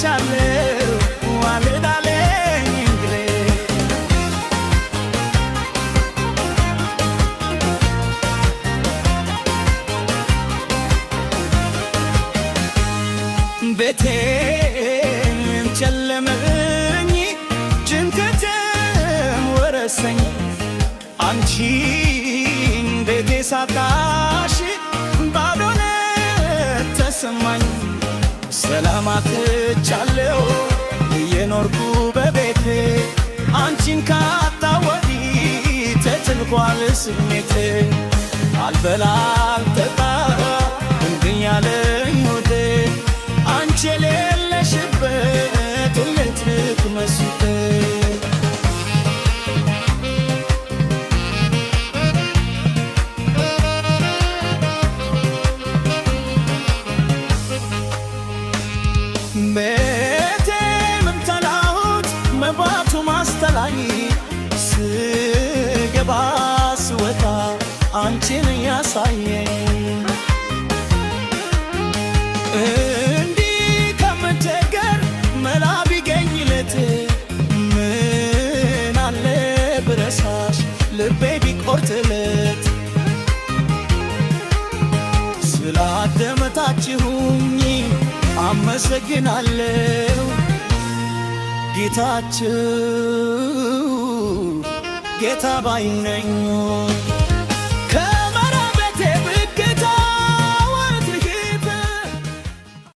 ሰጥቻለሁ ዋልዳለኝ እንግሬ ቤቴም ጨለመኝ ጭንቀትም ወረሰኝ አንቺን ቤቴ ሳጣሽ ባዶነት ተሰማኝ ሰላም አጥቻለሁ እየኖርኩ በቤቴ አንቺን ካጣሁ ወዲህ ተጨንቋል ስሜቴ አልበላ አልጠጣ እንግኛለኝ ሆዴ አንቺ የሌለሽበት ኤሌክትሪክ መስቤ ቤቴም እምጠላሁት መብራቱ ማስተላይ ስገባ ስወጣ አንቺን ያሳየኝ እንዲህ ከምቸገር መላ ቢገኝለት ምን አለ ብረሳሽ ልቤ ቢቆርጥለት ስላደመጣችሁኝ አመሰግናለሁ ጌታችሁ ጌታ ባይነኝ